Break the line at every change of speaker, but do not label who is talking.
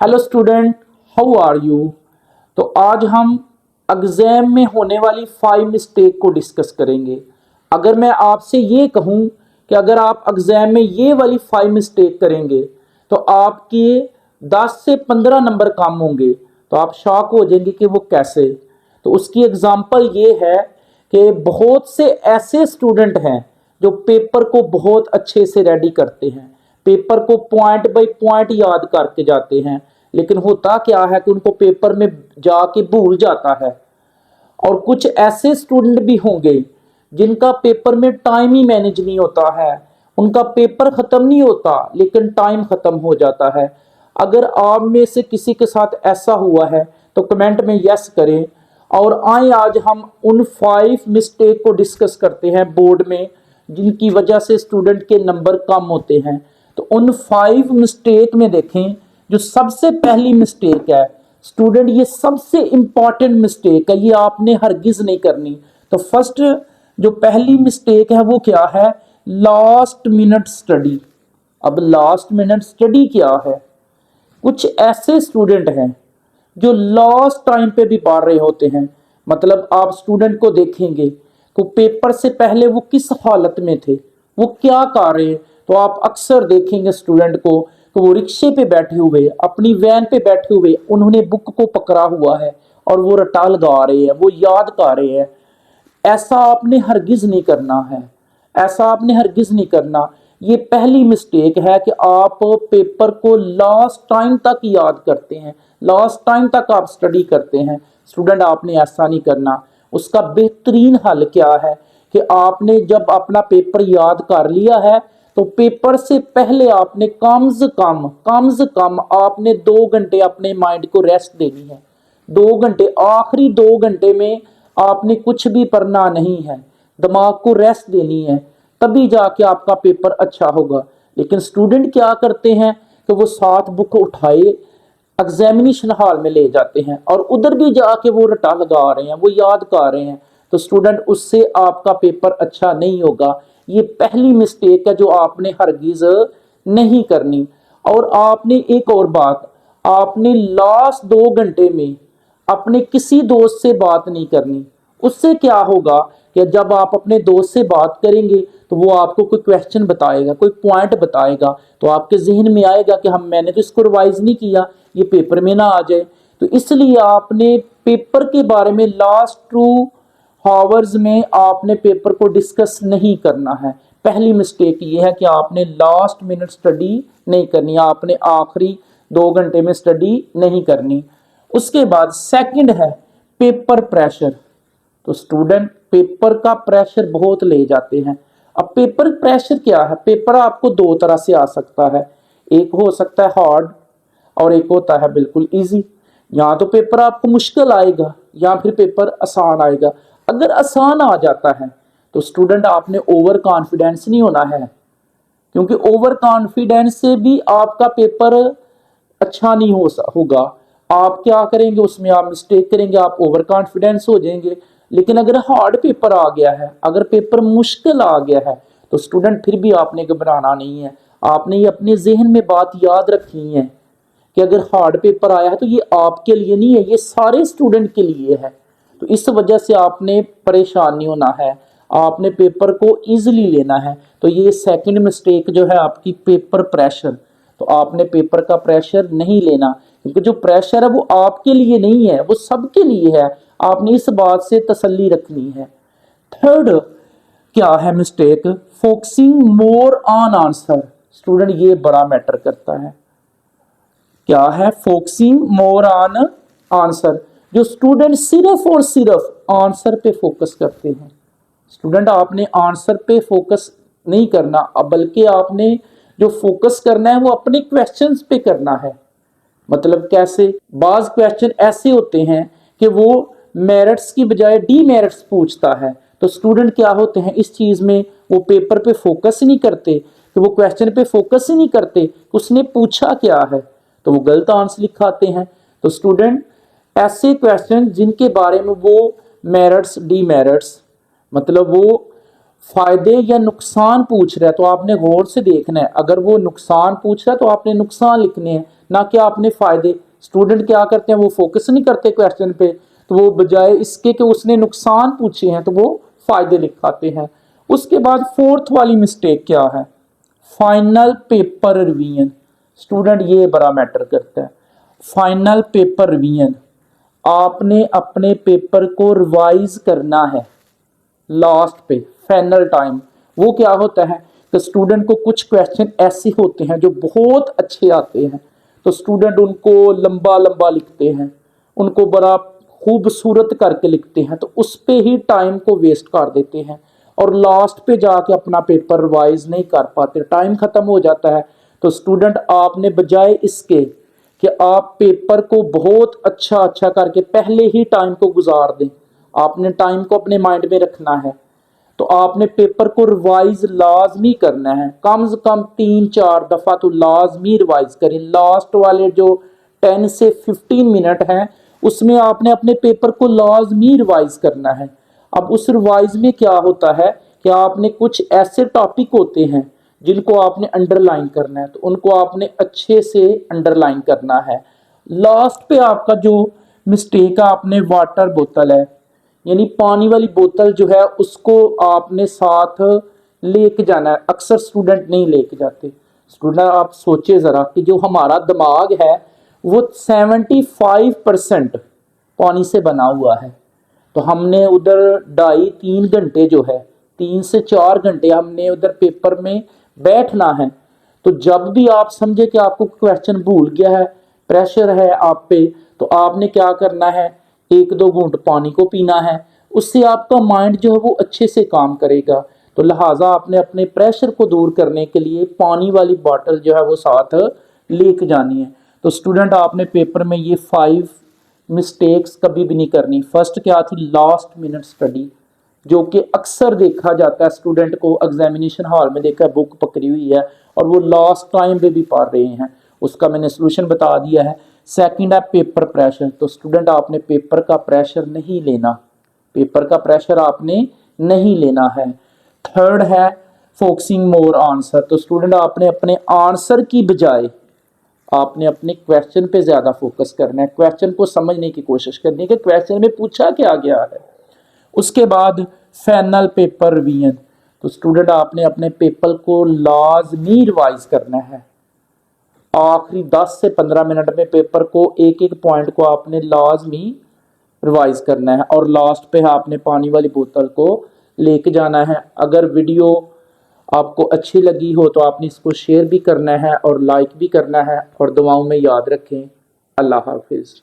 Hello student, how are you. तो आज हम एग्जाम में होने वाली 5 मिस्टेक को डिस्कस करेंगे। अगर मैं आपसे ये कहूँ कि अगर आप एग्जाम में ये वाली 5 मिस्टेक करेंगे तो आपके 10 से 15 नंबर कम होंगे, तो आप शॉक हो जाएंगे कि वो कैसे। तो उसकी एग्जांपल ये है कि बहुत से ऐसे स्टूडेंट हैं जो पेपर को बहुत अच्छे से रेडी करते हैं, पेपर को पॉइंट बाय पॉइंट याद करके जाते हैं, लेकिन होता क्या है कि उनको पेपर में जाके भूल जाता है। और कुछ ऐसे स्टूडेंट भी होंगे जिनका पेपर में टाइम ही मैनेज नहीं होता है, उनका पेपर खत्म नहीं होता लेकिन टाइम खत्म हो जाता है। अगर आप में से किसी के साथ ऐसा हुआ है तो कमेंट में यस करें। और आए आज हम उन 5 मिस्टेक को डिस्कस करते हैं बोर्ड में जिनकी वजह से स्टूडेंट के नंबर कम होते हैं। तो उन 5 मिस्टेक में देखें, जो सबसे पहली मिस्टेक है स्टूडेंट, ये सबसे इंपॉर्टेंट मिस्टेक है, ये आपने हरगिज नहीं करनी। तो फर्स्ट जो पहली मिस्टेक है वो क्या है? Last minute study. अब लास्ट मिनट स्टडी क्या है? कुछ ऐसे स्टूडेंट हैं जो लास्ट टाइम पे भी पढ़ रहे होते हैं। मतलब आप स्टूडेंट को देखेंगे को पेपर से पहले वो किस हालत में थे, वो क्या कर रहे हैं। तो आप अक्सर देखेंगे स्टूडेंट को कि वो रिक्शे पे बैठे हुए, अपनी वैन पे बैठे हुए, उन्होंने बुक को पकड़ा हुआ है और वो रटा लगा रहे हैं, वो याद कर रहे हैं। ऐसा आपने हरगिज नहीं करना है, ऐसा आपने हरगिज नहीं करना। ये पहली मिस्टेक है कि आप पेपर को लास्ट टाइम तक याद करते हैं, लास्ट टाइम तक आप स्टडी करते हैं। स्टूडेंट, आपने ऐसा नहीं करना। उसका बेहतरीन हल क्या है कि आपने जब अपना पेपर याद कर लिया है तो पेपर से पहले आपने कम से कम आपने 2 घंटे अपने माइंड को रेस्ट देनी है। 2 घंटे, आखिरी 2 घंटे में आपने कुछ भी पढ़ना नहीं है, दिमाग को रेस्ट देनी है, तभी जाके आपका पेपर अच्छा होगा। लेकिन स्टूडेंट क्या करते हैं कि वो साथ बुक उठाए एग्जामिनेशन हॉल में ले जाते हैं और उधर भी जाके वो रटा लगा रहे हैं, वो याद कर रहे हैं। तो स्टूडेंट, उससे आपका पेपर अच्छा नहीं होगा। ये पहली मिस्टेक है जो आपने हरगिज नहीं करनी। और आपने एक और बात, आपने लास्ट 2 घंटे में अपने किसी दोस्त से बात नहीं करनी। उससे क्या होगा कि जब आप अपने दोस्त से बात करेंगे तो वो आपको कोई क्वेश्चन बताएगा, कोई पॉइंट बताएगा, तो आपके जहन में आएगा कि हम मैंने तो इसको रिवाइज नहीं किया, ये पेपर में ना आ जाए। तो इसलिए आपने पेपर के बारे में लास्ट 2 आवर्स में आपने पेपर को डिस्कस नहीं करना है। पहली मिस्टेक ये है कि आपने लास्ट मिनट स्टडी नहीं करनी, आपने आखिरी 2 घंटे में स्टडी नहीं करनी। उसके बाद सेकंड है पेपर प्रेशर। तो स्टूडेंट, पेपर का प्रेशर बहुत ले जाते हैं। अब पेपर प्रेशर क्या है? पेपर आपको 2 तरह से आ सकता है, एक हो सकता है हार्ड और एक होता है बिल्कुल इजी। या तो पेपर आपको मुश्किल आएगा या फिर पेपर आसान आएगा। अगर आसान आ जाता है तो स्टूडेंट आपने ओवर कॉन्फिडेंस नहीं होना है, क्योंकि ओवर कॉन्फिडेंस से भी आपका पेपर अच्छा नहीं होगा। आप क्या करेंगे, उसमें आप मिस्टेक करेंगे, आप ओवर कॉन्फिडेंस हो जाएंगे। लेकिन अगर हार्ड पेपर आ गया है, अगर पेपर मुश्किल आ गया है, तो स्टूडेंट फिर भी आपने घबराना नहीं है। आपने ये अपने जहन में बात याद रखनी है कि अगर हार्ड पेपर आया है तो ये आपके लिए नहीं है, ये सारे स्टूडेंट के लिए है। तो इस वजह से आपने परेशान नहीं होना है, आपने पेपर को इजीली लेना है। तो ये सेकंड मिस्टेक जो है आपकी, पेपर प्रेशर। तो आपने पेपर का प्रेशर नहीं लेना, क्योंकि जो प्रेशर है वो आपके लिए नहीं है, वो सबके लिए है। आपने इस बात से तसल्ली रखनी है। थर्ड क्या है mistake? Focusing more on answer. Student, ये बड़ा मैटर करता है। क्या है? Focusing more on answer. जो स्टूडेंट सिर्फ और सिर्फ आंसर पे फोकस करते हैं। स्टूडेंट, आपने आंसर पे फोकस नहीं करना, अब बल्कि आपने जो फोकस करना है वो अपने क्वेश्चंस पे करना है। मतलब कैसे? बाज क्वेश्चन ऐसे होते हैं कि वो मेरिट्स की बजाय डीमेरिट्स पूछता है। तो स्टूडेंट क्या होते हैं इस चीज में, वो पेपर पे फोकस ही नहीं करते, तो वो क्वेश्चन पे फोकस ही नहीं करते उसने पूछा क्या है, तो वो गलत आंसर लिखाते हैं। तो स्टूडेंट, ऐसे क्वेश्चन जिनके बारे में वो मेरिट्स डीमेरिट्स, मतलब वो फायदे या नुकसान पूछ रहा है तो आपने गौर से देखना है। अगर वो नुकसान पूछ रहा है तो आपने नुकसान लिखने हैं, ना कि आपने फायदे। स्टूडेंट क्या करते हैं, वो फोकस नहीं करते क्वेश्चन पे, तो वो बजाय इसके कि उसने नुकसान पूछे हैं तो वो फायदे लिखाते हैं। उसके बाद फोर्थ वाली मिस्टेक क्या है, फाइनल पेपर रिवीजन। स्टूडेंट ये बड़ा मैटर करता है। फाइनल पेपर रिवीजन, आपने अपने पेपर को रिवाइज करना है लास्ट पे, फाइनल टाइम। वो क्या होता है कि स्टूडेंट को कुछ क्वेश्चन ऐसे होते हैं जो बहुत अच्छे आते हैं, तो स्टूडेंट उनको लंबा लंबा लिखते हैं, उनको बड़ा खूबसूरत करके लिखते हैं, तो उस पे ही टाइम को वेस्ट कर देते हैं और लास्ट पे जाके अपना पेपर रिवाइज नहीं कर पाते, टाइम खत्म हो जाता है। तो स्टूडेंट आपने बजाय इसके कि आप पेपर को बहुत अच्छा अच्छा करके पहले ही टाइम को गुजार दें, आपने टाइम को अपने माइंड में रखना है, तो आपने पेपर को रिवाइज लाजमी करना है। कम से कम 3-4 दफा तो लाजमी रिवाइज करें। लास्ट वाले जो 10 से 15 मिनट हैं उसमें आपने अपने पेपर को लाजमी रिवाइज करना है। अब उस रिवाइज में क्या होता है कि आपने कुछ ऐसे टॉपिक होते हैं जिनको आपने अंडरलाइन करना है, तो उनको आपने अच्छे से अंडरलाइन करना है। लास्ट पे आपका जो मिस्टेक है, आपने वाटर बोतल है यानी पानी वाली बोतल जो है उसको आपने साथ लेके जाना है। अक्सर स्टूडेंट नहीं लेके जाते। स्टूडेंट आप सोचे जरा कि जो हमारा दिमाग है वो 75% पानी से बना हुआ है, तो हमने उधर 2.5-3 घंटे जो है, 3 से 4 घंटे हमने उधर पेपर में बैठना है। तो जब भी आप समझे कि आपको क्वेश्चन भूल गया है, प्रेशर है आप पे, तो आपने क्या करना है, 1-2 घूंट पानी को पीना है, उससे आपका माइंड जो है वो अच्छे से काम करेगा। तो लिहाजा आपने अपने प्रेशर को दूर करने के लिए पानी वाली बॉटल जो है वो साथ लेके जानी है। तो स्टूडेंट आपने पेपर में ये 5 मिस्टेक्स कभी भी नहीं करनी। फर्स्ट क्या थी, लास्ट मिनट स्टडी, जो कि अक्सर देखा जाता है स्टूडेंट को एग्जामिनेशन हॉल में देखा बुक पकड़ी हुई है और वो लास्ट टाइम पे भी पढ़ रहे हैं, उसका मैंने सोल्यूशन बता दिया है। सेकंड है पेपर प्रेशर, तो स्टूडेंट आपने पेपर का प्रेशर नहीं लेना, पेपर का प्रेशर आपने नहीं लेना है। थर्ड है फोकसिंग मोर आंसर, तो स्टूडेंट आपने अपने आंसर की बजाय आपने अपने क्वेश्चन पे ज्यादा फोकस करना है, क्वेश्चन को समझने की कोशिश करनी है कि क्वेश्चन में पूछा क्या गया है। उसके बाद फाइनल पेपर रिवीजन, तो स्टूडेंट आपने अपने पेपर को लाजमी रिवाइज करना है। आखिरी 10 से 15 मिनट में पेपर को एक एक पॉइंट को आपने लाजमी रिवाइज करना है और लास्ट पे आपने पानी वाली बोतल को लेके जाना है। अगर वीडियो आपको अच्छी लगी हो तो आपने इसको शेयर भी करना है और लाइक भी करना है, और दुआओं में याद रखें। अल्लाह हाफिज़।